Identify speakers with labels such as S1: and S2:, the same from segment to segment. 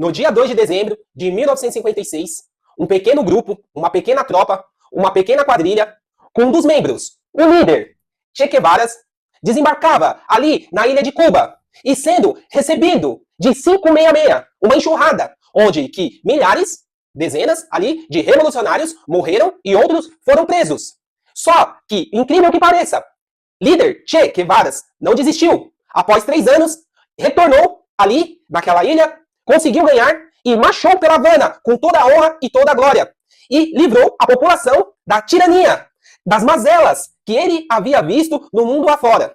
S1: No dia 2 de dezembro de 1956, um pequeno grupo, uma pequena tropa, uma pequena quadrilha, com um dos membros, o líder, Che Guevara, desembarcava ali na ilha de Cuba e sendo recebido de 566, uma enxurrada, onde que milhares, dezenas ali de revolucionários morreram e outros foram presos. Só que, incrível que pareça, líder Che Guevara não desistiu. Após 3 anos, retornou ali naquela ilha, conseguiu ganhar e marchou pela Havana com toda a honra e toda a glória. E livrou a população da tirania, das mazelas que ele havia visto no mundo afora.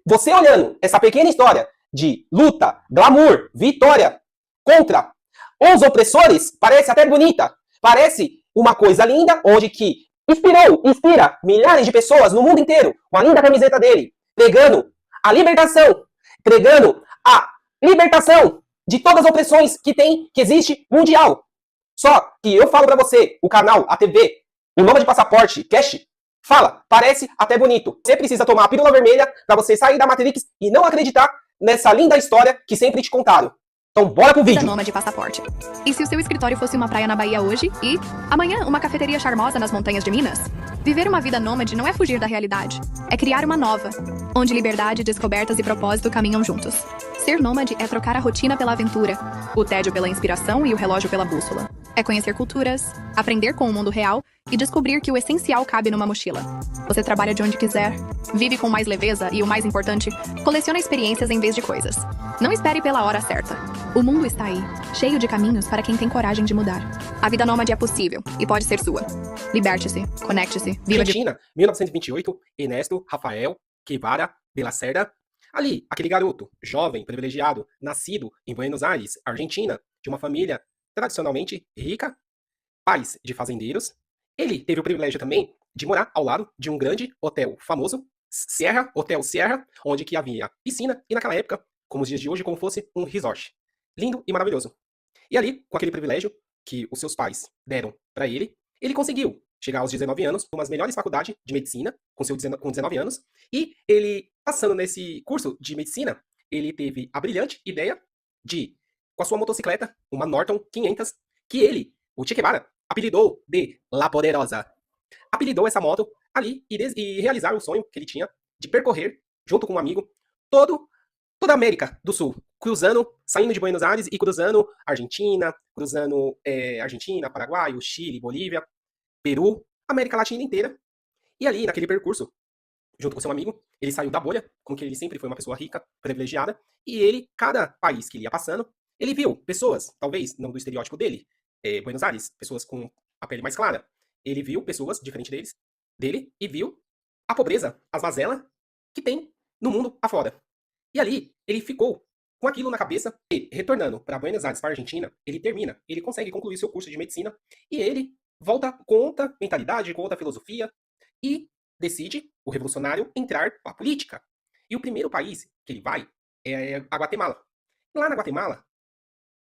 S1: Você olhando essa pequena história de luta, glamour, vitória contra os opressores, parece até bonita. Parece uma coisa linda, onde que inspira milhares de pessoas no mundo inteiro com a linda camiseta dele, pregando a libertação de todas as opressões que existe mundial. Só que eu falo pra você, o canal, a TV, o nome de passaporte, cash, fala, parece até bonito. Você precisa tomar a pílula vermelha pra você sair da Matrix e não acreditar nessa linda história que sempre te contaram. Então bora pro vídeo.
S2: Nômade passaporte. E se o seu escritório fosse uma praia na Bahia hoje e amanhã uma cafeteria charmosa nas montanhas de Minas? Viver uma vida nômade não é fugir da realidade, é criar uma nova, onde liberdade, descobertas e propósito caminham juntos. Ser nômade é trocar a rotina pela aventura, o tédio pela inspiração e o relógio pela bússola. É conhecer culturas, aprender com o mundo real e descobrir que o essencial cabe numa mochila. Você trabalha de onde quiser, vive com mais leveza e, o mais importante, coleciona experiências em vez de coisas. Não espere pela hora certa. O mundo está aí, cheio de caminhos para quem tem coragem de mudar. A vida nômade é possível e pode ser sua. Liberte-se, conecte-se, viva
S1: Argentina, 1928, Ernesto Rafael Guevara de la Cerda. Ali, aquele garoto, jovem, privilegiado, nascido em Buenos Aires, Argentina, de uma família tradicionalmente rica, pais de fazendeiros. Ele teve o privilégio também de morar ao lado de um grande hotel famoso, Hotel Sierra, onde que havia piscina e naquela época, como os dias de hoje, como fosse um resort. Lindo e maravilhoso. E ali, com aquele privilégio que os seus pais deram para ele, ele conseguiu chegar aos 19 anos, numa das melhores faculdades de medicina, com 19 anos, e ele, passando nesse curso de medicina, ele teve a brilhante ideia de, com a sua motocicleta, uma Norton 500, que ele, o Che Guevara, apelidou de La Poderosa. Apelidou essa moto ali e realizar o sonho que ele tinha de percorrer, junto com um amigo, toda a América do Sul, saindo de Buenos Aires e cruzando Argentina, Paraguai, Chile, Bolívia, Peru, América Latina inteira. E ali, naquele percurso, junto com seu amigo, ele saiu da bolha, com que ele sempre foi uma pessoa rica, privilegiada, e ele, cada país que ele ia passando, ele viu pessoas, talvez não do estereótipo dele, Buenos Aires, pessoas com a pele mais clara. Ele viu pessoas diferentes dele, e viu a pobreza, as mazelas que tem no mundo afora. E ali, ele ficou com aquilo na cabeça e, retornando para Buenos Aires, para a Argentina, ele consegue concluir seu curso de medicina e ele volta com outra mentalidade, com outra filosofia e decide, o revolucionário, entrar para a política. E o primeiro país que ele vai é a Guatemala. E lá na Guatemala,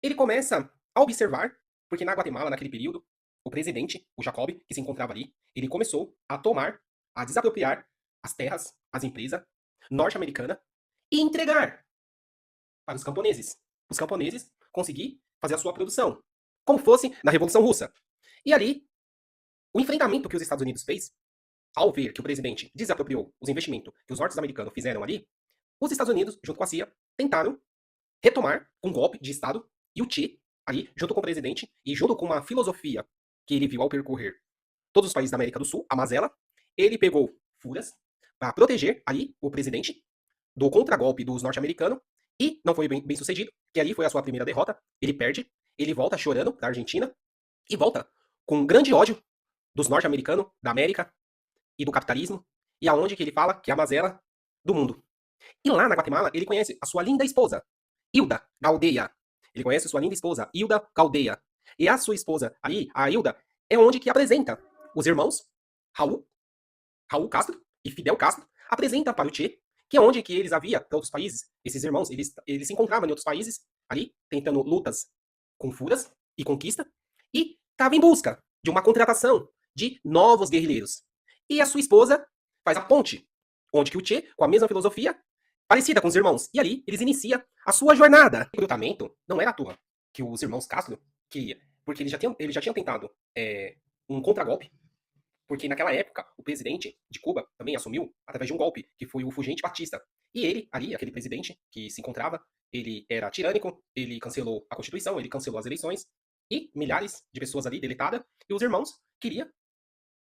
S1: ele começa a observar, porque na Guatemala, naquele período, o presidente, o Jacob, que se encontrava ali, ele começou a desapropriar as terras, as empresas norte-americanas e entregar para os camponeses. Os camponeses conseguir fazer a sua produção, como fosse na Revolução Russa. E ali, o enfrentamento que os Estados Unidos fez, ao ver que o presidente desapropriou os investimentos que os norte-americanos fizeram ali, os Estados Unidos, junto com a CIA, tentaram retomar um golpe de Estado e o Che, ali, junto com o presidente e junto com uma filosofia que ele viu ao percorrer todos os países da América do Sul, a mazela, ele pegou furas para proteger ali o presidente do contragolpe dos norte-americanos e não foi bem sucedido, que ali foi a sua primeira derrota, ele perde, ele volta chorando da Argentina e volta com um grande ódio dos norte-americanos, da América e do capitalismo, e aonde que ele fala que é a mazela do mundo. E lá na Guatemala, ele conhece a sua linda esposa, Hilda Galdeia. Ele conhece a sua linda esposa, Hilda Galdeia. E a sua esposa ali, a Hilda, é onde que apresenta os irmãos Raul Castro e Fidel Castro, apresenta para o Che, que é onde que eles havia para outros países. Esses irmãos, eles se encontravam em outros países, ali, tentando lutas com furas e conquista, e estava em busca de uma contratação de novos guerrilheiros. E a sua esposa faz a ponte, onde que o Che, com a mesma filosofia, parecida com os irmãos, e ali eles iniciam a sua jornada. O recrutamento não era à toa. que os irmãos Castro queria, porque eles já tinham tentado um contragolpe, porque naquela época o presidente de Cuba também assumiu através de um golpe, que foi o Fulgente Batista. E ele, ali, aquele presidente que se encontrava, ele era tirânico, ele cancelou a Constituição, ele cancelou as eleições, e milhares de pessoas ali deletadas, e os irmãos queriam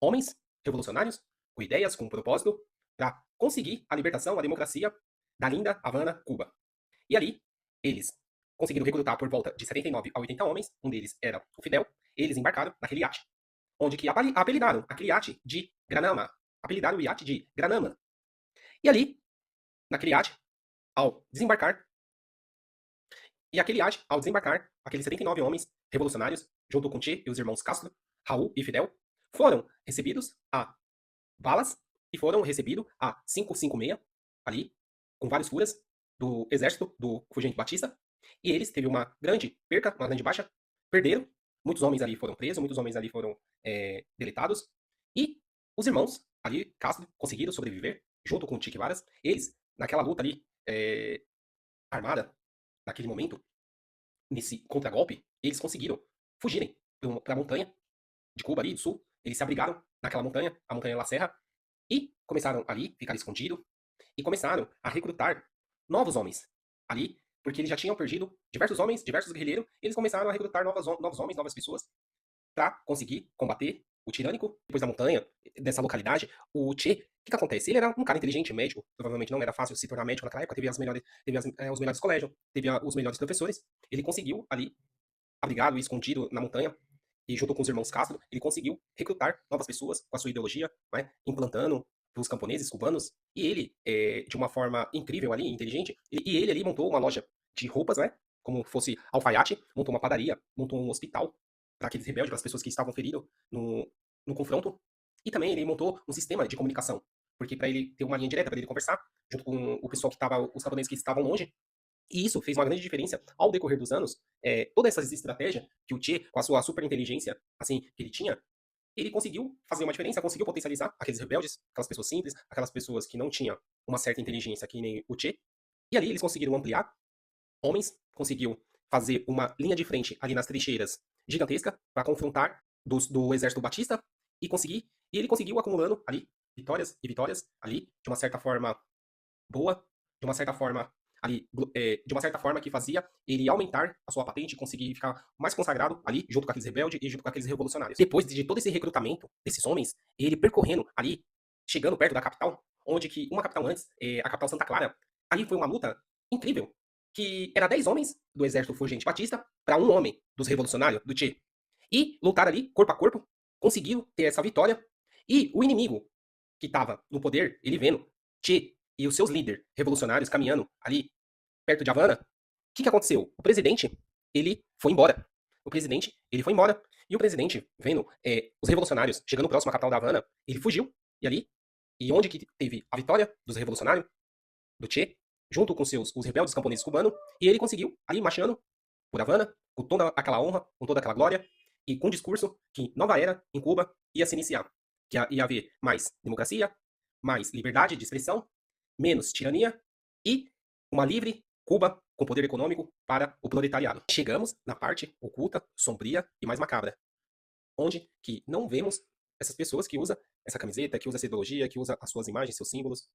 S1: homens revolucionários, com ideias, com um propósito, para conseguir a libertação, a democracia da linda Havana, Cuba. E ali, eles conseguiram recrutar por volta de 79 a 80 homens, um deles era o Fidel, eles embarcaram naquele iate, onde que apelidaram aquele iate de Granama, apelidaram o iate de Granama. E ali, naquele iate, ao desembarcar, aqueles 79 homens revolucionários, junto com Che e os irmãos Castro, Raul e Fidel, foram recebidos a balas e foram recebidos a 556, ali, com vários furas do exército do Fulgente Batista, e eles teve uma grande perca, uma grande baixa, perderam, muitos homens ali foram presos, muitos homens ali foram deletados, e os irmãos ali, Castro, conseguiram sobreviver, junto com o Che Guevara, eles, naquela luta ali, armada, naquele momento, nesse contragolpe, eles conseguiram fugirem para a montanha de Cuba ali, do sul, eles se abrigaram naquela montanha, a Montanha La Serra, e começaram ali, ficar escondidos, e começaram a recrutar novos homens ali, porque eles já tinham perdido diversos homens, diversos guerrilheiros, e eles começaram a recrutar novos homens, novas pessoas, para conseguir combater o tirânico. Depois da montanha, dessa localidade, o Che, o que acontece? Ele era um cara inteligente, médico, provavelmente não era fácil se tornar médico naquela época, teve os melhores colégios, teve os melhores professores, ele conseguiu ali, abrigado e escondido na montanha, e junto com os irmãos Castro, ele conseguiu recrutar novas pessoas com a sua ideologia, né, implantando os camponeses cubanos, e ele, de uma forma incrível ali, inteligente, e ele ali montou uma loja de roupas, né, como fosse alfaiate, montou uma padaria, montou um hospital para aqueles rebeldes, para as pessoas que estavam feridas no confronto, e também ele montou um sistema de comunicação, porque para ele ter uma linha direta, para ele conversar, junto com o pessoal que estava, os camponeses que estavam longe, e isso fez uma grande diferença ao decorrer dos anos. Todas essas estratégias que o Che, com a sua super inteligência, assim, que ele tinha, ele conseguiu fazer uma diferença, conseguiu potencializar aqueles rebeldes, aquelas pessoas simples, aquelas pessoas que não tinham uma certa inteligência, que nem o Che. E ali eles conseguiram ampliar homens, conseguiu fazer uma linha de frente ali nas trincheiras gigantesca para confrontar do exército Batista e ele conseguiu acumulando ali vitórias e vitórias ali de uma certa forma boa, de uma certa forma ali, de uma certa forma que fazia ele aumentar a sua patente e conseguir ficar mais consagrado ali, junto com aqueles rebeldes e junto com aqueles revolucionários. Depois de todo esse recrutamento desses homens, ele percorrendo ali, chegando perto da capital, onde que uma capital antes, a capital Santa Clara, ali foi uma luta incrível, que era 10 homens do exército Fulgente Batista para um homem dos revolucionários, do Che. E lutar ali, corpo a corpo, conseguiram ter essa vitória, e o inimigo que estava no poder, ele vendo Che e os seus líderes revolucionários caminhando ali perto de Havana, o que aconteceu? O presidente, ele foi embora. O presidente, ele foi embora. E o presidente, vendo os revolucionários chegando próximo à capital da Havana, ele fugiu. E ali, e onde que teve a vitória dos revolucionários, do Che, junto com os rebeldes camponeses cubanos, e ele conseguiu, ali marchando por Havana, com toda aquela honra, com toda aquela glória, e com um discurso que nova era em Cuba ia se iniciar. Que ia haver mais democracia, mais liberdade de expressão, menos tirania e uma livre Cuba com poder econômico para o proletariado. Chegamos na parte oculta, sombria e mais macabra, onde que não vemos essas pessoas que usam essa camiseta, que usam essa ideologia, que usam as suas imagens, seus símbolos,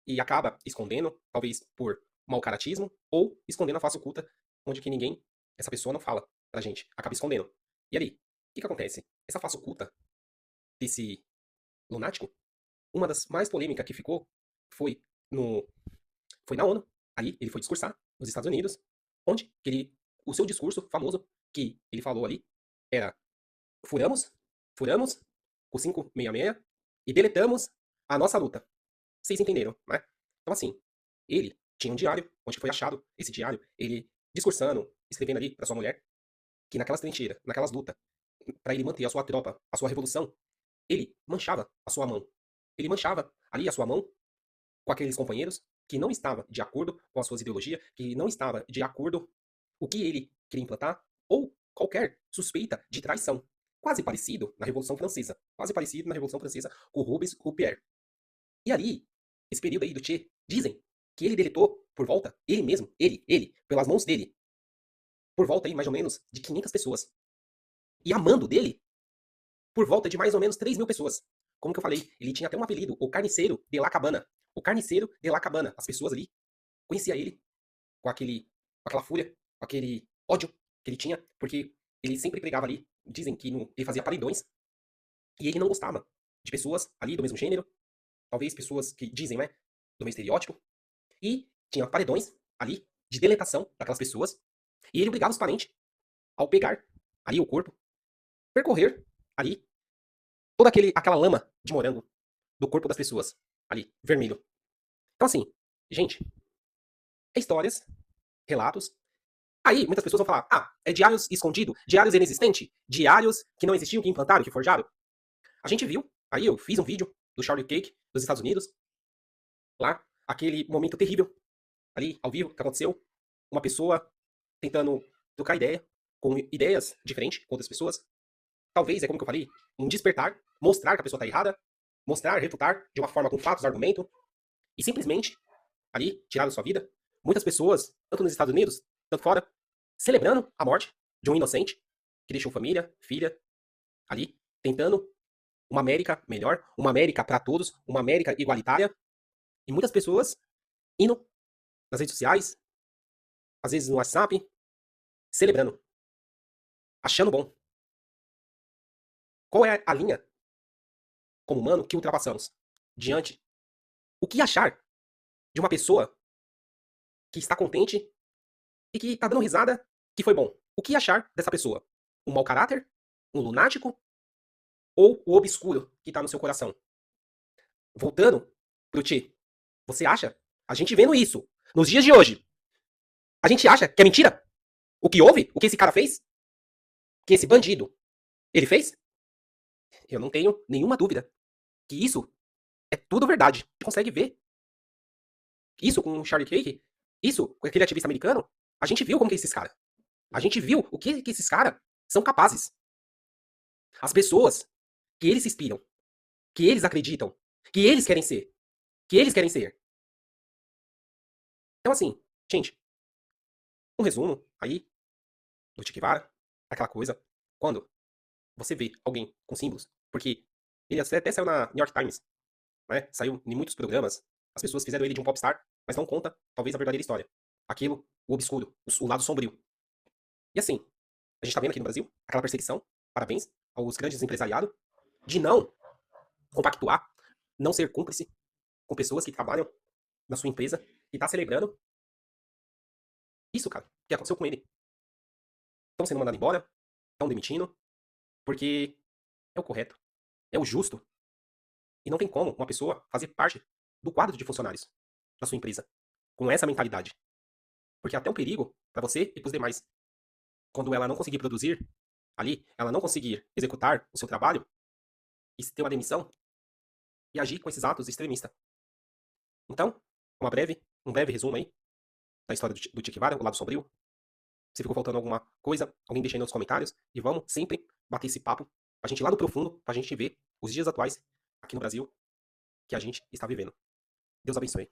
S1: e acaba escondendo, talvez por mau caratismo, ou escondendo a face oculta, onde que ninguém, essa pessoa não fala pra gente, acaba escondendo. E ali, o que acontece? Essa face oculta desse lunático, uma das mais polêmicas que ficou foi na ONU. Ali ele foi discursar nos Estados Unidos, onde o seu discurso famoso que ele falou ali era: furamos o 566 e deletamos a nossa luta. Vocês entenderam, né? Então assim, ele tinha um diário, onde foi achado esse diário, ele discursando, escrevendo ali para sua mulher, que naquelas trincheiras, naquelas lutas, para ele manter a sua tropa, a sua revolução, ele manchava a sua mão. Ele manchava ali a sua mão com aqueles companheiros que não estava de acordo com as suas ideologias, que não estava de acordo com o que ele queria implantar, ou qualquer suspeita de traição. Quase parecido na Revolução Francesa. Quase parecido na Revolução Francesa com o Robespierre. E ali, esse período aí do Che, dizem que ele deletou por volta, ele mesmo, ele, pelas mãos dele, por volta aí, mais ou menos, de 500 pessoas. E a mando dele, por volta de mais ou menos 3.000 pessoas. Como que eu falei, ele tinha até um apelido, o Carniceiro de La Cabana. O Carniceiro de La Cabana. As pessoas ali conheciam ele com aquela fúria, com aquele ódio que ele tinha, porque ele sempre pregava ali, dizem que ele fazia paredões, e ele não gostava de pessoas ali do mesmo gênero, talvez pessoas que dizem, né, do mesmo estereótipo, e tinha paredões ali de deletação daquelas pessoas, e ele obrigava os parentes ao pegar ali o corpo, percorrer ali toda aquela lama de morango do corpo das pessoas, ali, vermelho. Então assim, gente, é histórias, relatos. Aí muitas pessoas vão falar, é diários escondido, diários inexistente, diários que não existiam, que implantaram, que forjaram. A gente viu, aí eu fiz um vídeo do Charlie Cake dos Estados Unidos, lá, aquele momento terrível, ali, ao vivo, que aconteceu, uma pessoa tentando trocar ideia, com ideias diferentes com outras pessoas. Talvez, é como que eu falei, um despertar, mostrar que a pessoa está errada, mostrar, refutar, de uma forma com fatos, argumento, e simplesmente, ali, tiraram sua vida. Muitas pessoas, tanto nos Estados Unidos, tanto fora, celebrando a morte de um inocente, que deixou família, filha, ali, tentando uma América melhor, uma América para todos, uma América igualitária, e muitas pessoas indo nas redes sociais, às vezes no WhatsApp, celebrando, achando bom. Qual é a linha, como humano, que ultrapassamos? Diante, o que achar de uma pessoa que está contente e que está dando risada que foi bom? O que achar dessa pessoa? Um mau caráter? Um lunático? Ou o obscuro que está no seu coração? Voltando pro Tchê, você acha, a gente vendo isso, nos dias de hoje, a gente acha que é mentira? O que houve? O que esse cara fez? Que esse bandido, ele fez? Eu não tenho nenhuma dúvida que isso é tudo verdade. Você consegue ver isso com o Charlie Cake, isso com aquele ativista americano. A gente viu como que é esses caras. A gente viu o que esses caras são capazes. As pessoas que eles se inspiram, que eles acreditam, que eles querem ser, que eles querem ser. Então assim, gente, um resumo aí do Che Guevara, aquela coisa, quando você vê alguém com símbolos, porque ele até saiu na New York Times, né? Saiu em muitos programas, as pessoas fizeram ele de um popstar, mas não conta, talvez, a verdadeira história. Aquilo, o obscuro, o lado sombrio. E assim, a gente tá vendo aqui no Brasil, aquela perseguição, parabéns aos grandes empresariados, de não compactuar, não ser cúmplice com pessoas que trabalham na sua empresa e tá celebrando isso, cara, que aconteceu com ele. Estão sendo mandados embora, estão demitindo, porque é o correto, é o justo. E não tem como uma pessoa fazer parte do quadro de funcionários da sua empresa com essa mentalidade. Porque é até um perigo para você e para os demais. Quando ela não conseguir produzir ali, ela não conseguir executar o seu trabalho e ter uma demissão e agir com esses atos extremistas. Então, um breve resumo aí da história do Che Guevara, o lado sombrio. Se ficou faltando alguma coisa, alguém deixa aí nos comentários e vamos sempre bater esse papo pra gente ir lá no profundo, pra gente ver os dias atuais aqui no Brasil que a gente está vivendo. Deus abençoe.